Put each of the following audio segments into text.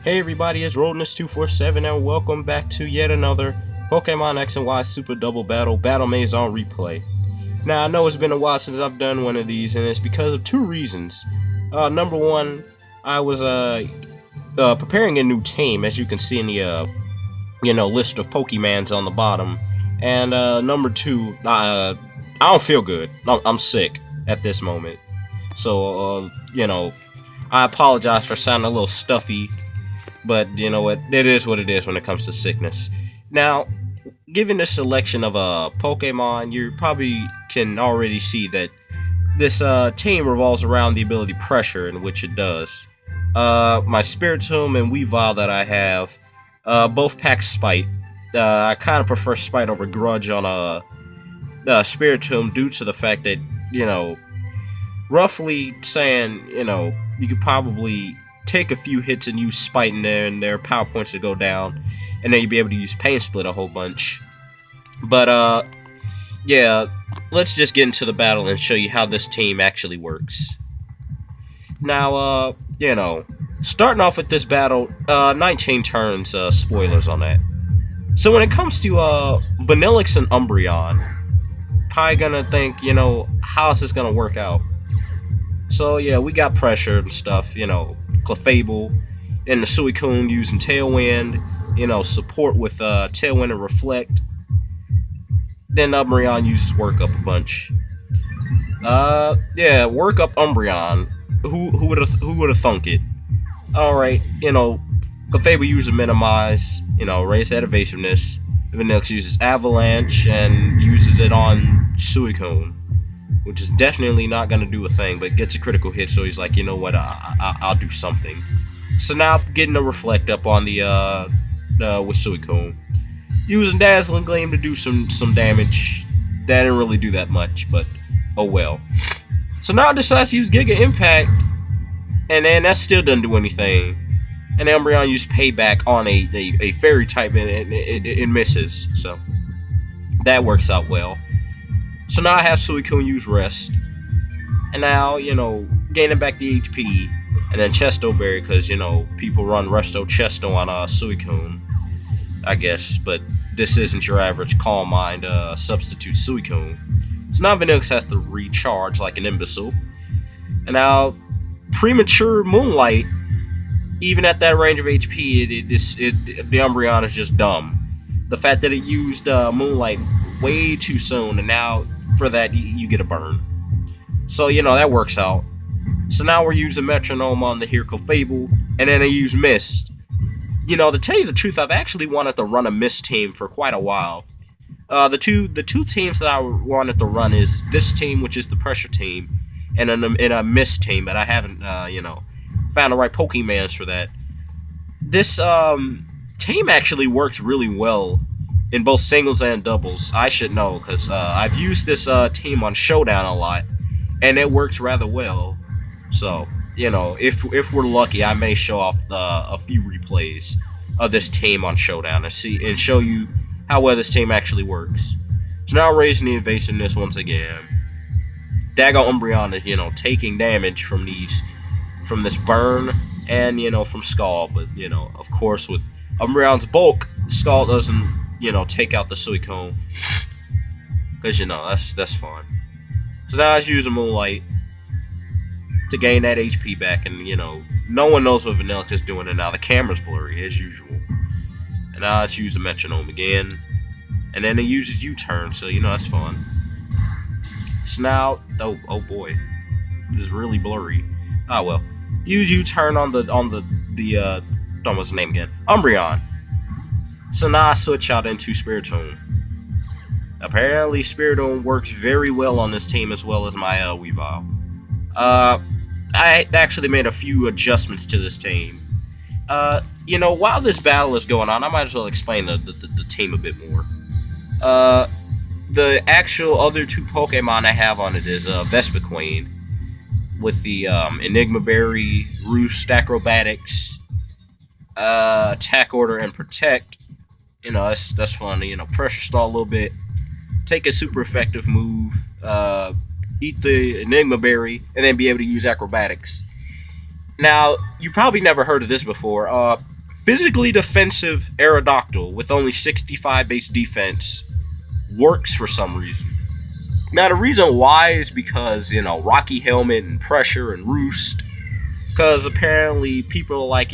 Hey everybody, it's Rodness247 and welcome back to yet another Pokemon X and Y Super Double Battle Maze on replay. Now I know it's been a while since I've done one of these and it's because of two reasons. Number one, I was preparing a new team, as you can see in the list of Pokemans on the bottom. And number two, I don't feel good. I'm sick at this moment. So I apologize for sounding a little stuffy, but you know what? It is what it is when it comes to sickness. Now, given this selection of Pokemon, you probably can already see that this team revolves around the ability Pressure, in which it does. My Spiritomb and Weavile that I have both pack Spite. I kind of prefer Spite over Grudge on a Spiritomb due to the fact that, you know, roughly saying, you could probably take a few hits and use Spite in there, and their power points would go down, and then you'd be able to use Pain Split a whole bunch. But yeah, let's just get into the battle and show you how this team actually works. Now, starting off with this battle, 19 turns, spoilers on that. So when it comes to Vanillix and Umbreon, probably gonna think, how's this gonna work out? So yeah, we got Pressure and stuff, Clefable, and the Suicune using Tailwind, support with Tailwind and Reflect. Then Umbreon uses Work Up a bunch. Yeah, Work Up Umbreon. Who would have thunk it? All right, Clefable uses Minimize, raise that evasiveness. Vanillix uses Avalanche and uses it on Suicune, which is definitely not going to do a thing, but gets a critical hit, so he's like, you know what, I'll do something. So now getting a Reflect up on the with Suicune, using Dazzling Gleam to do some damage. That didn't really do that much, but oh well. So now it decides to use Giga Impact, and then that still doesn't do anything. And Umbreon used Payback on a Fairy type, and it misses, so that works out well. So now I have Suicune use Rest. And now, gaining back the HP. And then Chesto Berry, because, people run Resto Chesto on Suicune, I guess. But this isn't your average Calm Mind substitute Suicune. So now Vanillix has to recharge like an imbecile. And now, Premature Moonlight, even at that range of HP, the Umbreon is just dumb. The fact that it used Moonlight way too soon, and now for that you get a burn. So that works out. So now we're using Metronome on the here Clefable, and then I use Mist. To tell you the truth, I've actually wanted to run a Mist team for quite a while. The two teams that I wanted to run is this team, which is the Pressure team, and a Mist team, but I haven't found the right Pokemans for that. This team actually works really well in both singles and doubles. I should know, because I've used this team on Showdown a lot, and it works rather well. So, if we're lucky, I may show off a few replays of this team on Showdown and show you how well this team actually works. So now raising the evasiveness once again. Dago Umbreon is, taking damage from this burn and, from Scald, but, of course with Umbreon's bulk, Scald doesn't, take out the Suicune, because, that's fun. So now I just use a Moonlight to gain that HP back, and, no one knows what Vanillix is doing, and now the camera's blurry, as usual. And now let's use a Metronome again, and then it uses U-turn, so, that's fun. So now, oh boy, this is really blurry. Ah well, use U-turn on what's the name again? Umbreon. So now I switch out into Spiritomb. Apparently Spiritomb works very well on this team as well as my Weavile. I actually made a few adjustments to this team. While this battle is going on, I might as well explain the team a bit more. The actual other two Pokemon I have on it is Vespiquen with the Enigma Berry, Roost, Acrobatics, Attack Order, and Protect. That's fun. Pressure Stall a little bit, take a super effective move, eat the Enigma Berry, and then be able to use Acrobatics. Now, you probably never heard of this before. Physically defensive Aerodactyl with only 65 base defense works for some reason. Now the reason why is because Rocky Helmet and Pressure and Roost. Because apparently people are like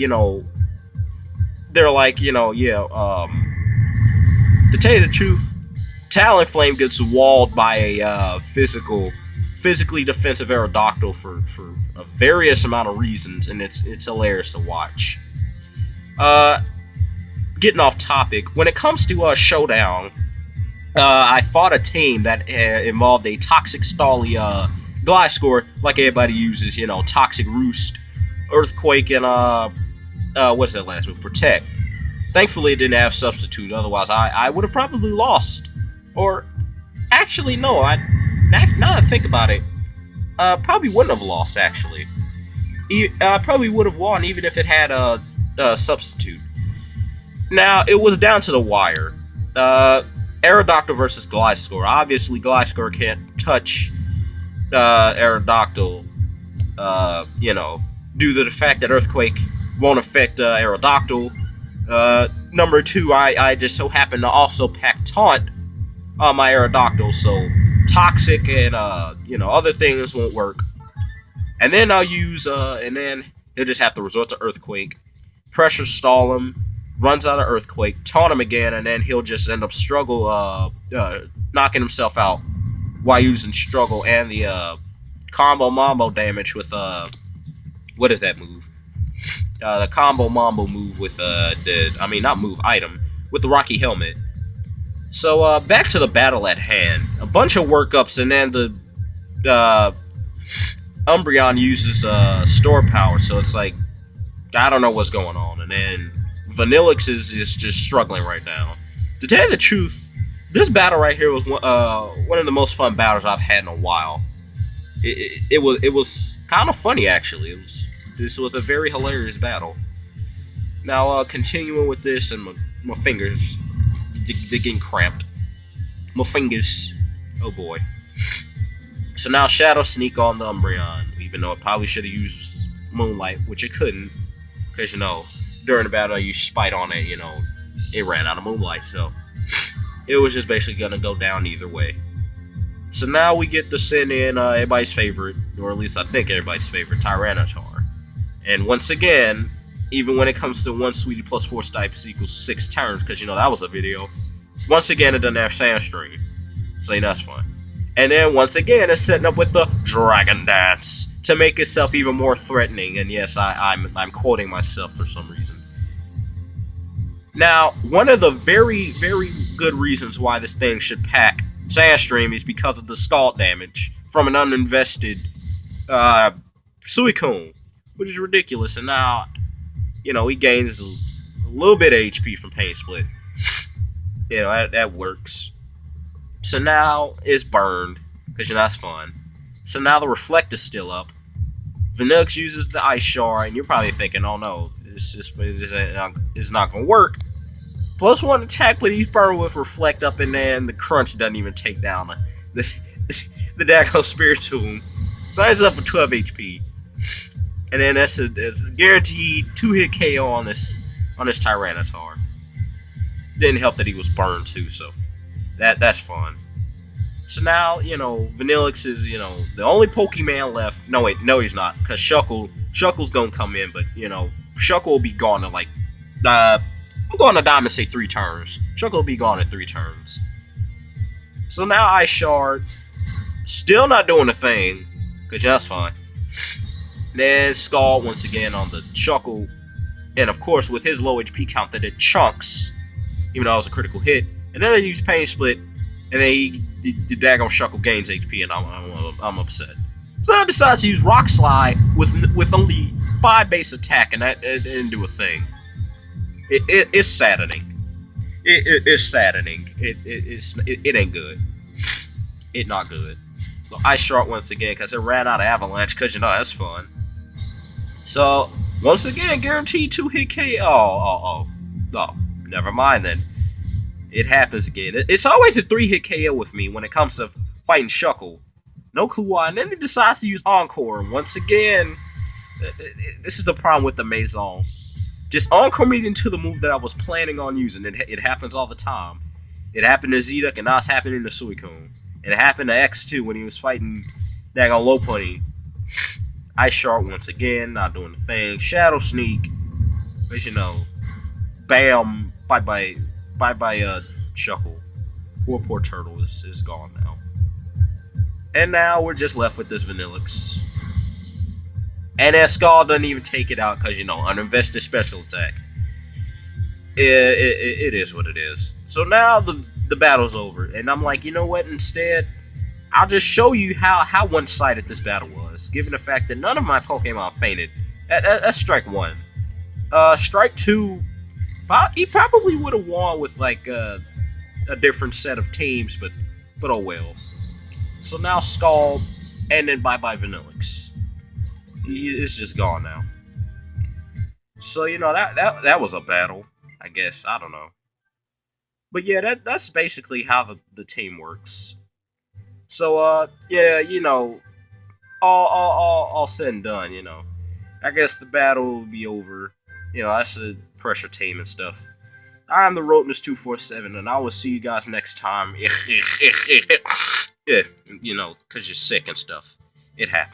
they're like yeah to tell you the truth, Talonflame gets walled by a physically defensive Aerodactyl for a various amount of reasons, and it's hilarious to watch. Getting off topic, when it comes to Showdown, I fought a team that involved a Toxic Stalia Gliscor, like everybody uses, Toxic Roost, Earthquake, and what's that last move? Protect. Thankfully, it didn't have Substitute. Otherwise, I would have probably lost. Or actually, no. Now that I think about it, probably wouldn't have lost. Actually, I probably would have won even if it had a Substitute. Now it was down to the wire. Aerodactyl versus Gliscor. Obviously, Gliscor can't touch Aerodactyl. Due to the fact that Earthquake won't affect Aerodactyl. Number two, I just so happen to also pack Taunt on my Aerodactyl, so Toxic and other things won't work. And then I'll use and then he'll just have to resort to Earthquake, Pressure Stall him, runs out of Earthquake, taunt him again, and then he'll just end up knocking himself out while using Struggle and the combo mambo damage with what is that move? The combo mambo move with item with the Rocky Helmet. So back to the battle at hand. A bunch of workups, and then the Umbreon uses store power, so it's like I don't know what's going on. And then Vanillix is just struggling right now. To tell you the truth, this battle right here was one of the most fun battles I've had in a while. It was kind of funny actually. This was a very hilarious battle. Now continuing with this, and my fingers they're getting cramped. My fingers, oh boy. So now Shadow Sneak on the Umbreon, even though it probably should have used Moonlight, which it couldn't, because during the battle I used Spite on it, it ran out of Moonlight, so it was just basically gonna go down either way. So now we get to send in everybody's favorite, or at least I think everybody's favorite, Tyranitar. And once again, even when it comes to 1 Sweetie plus 4 Stipes equals 6 turns, because that was a video, once again it doesn't have Sandstream, so that's fun. And then once again it's setting up with the Dragon Dance to make itself even more threatening, and yes, I'm quoting myself for some reason. Now, one of the very, very good reasons why this thing should pack Sandstream is because of the scald damage from an uninvested Suicune, which is ridiculous. And now, he gains a little bit of HP from Pain Split. That works. So now it's burned, because that's fun. So now the Reflect is still up. Vanillix uses the Ice Shard, and you're probably thinking, oh no, it's not going to work. +1 attack, but he's burned with Reflect up, and then the Crunch doesn't even take down the daggone Spiritomb. So it's up for 12 HP. And then that's a guaranteed 2-hit KO on this Tyranitar. Didn't help that he was burned too, so that's fun. So now, Vanillix is, the only Pokemon left. No, wait, no, he's not, because Shuckle's gonna come in, but, Shuckle will be gone in, I'm going to Diamond say 3 turns. Shuckle will be gone in 3 turns. So now Ice Shard, still not doing a thing, because that's fine. Then Scald once again on the Shuckle, and of course with his low HP count that it chunks, even though it was a critical hit. And then I use Pain Split, and then the daggone Shuckle gains HP, and I'm upset. So I decided to use Rock Slide with only 5 base attack, and that it didn't do a thing. It's saddening. It's saddening. It ain't good. It not good. So Ice Shard once again, because it ran out of Avalanche, because that's fun. So once again, guaranteed 2-hit KO. Oh, never mind then. It happens again. It's always a 3-hit KO with me when it comes to fighting Shuckle. No clue why. And then he decides to use Encore. And once again, this is the problem with the Maison. just on-committing to the move that I was planning on using. It happens all the time. It happened to Zedek, and now it's happening to Suicune. It happened to X2 when he was fighting Dagon Lopunny. Ice Shark once again, not doing the thing. Shadow Sneak, but bam, bye bye, Shuckle. Poor Turtle is gone now. And now we're just left with this Vanillix. And Escal doesn't even take it out because, uninvested special attack. It is what it is. So now the battle's over. And I'm like, you know what? Instead, I'll just show you how one-sided this battle was, given the fact that none of my Pokemon fainted. That's strike one. Strike two, he probably would have won with like a different set of teams, but oh well. So now Scald, and then bye-bye Vanillix. It's just gone now. So that was a battle, I guess. I don't know, but yeah, that's basically how the team works. So yeah, all said and done, I guess the battle will be over. That's the pressure team and stuff. I'm the Roteness247, and I will see you guys next time. Yeah, because you're sick and stuff. It happens.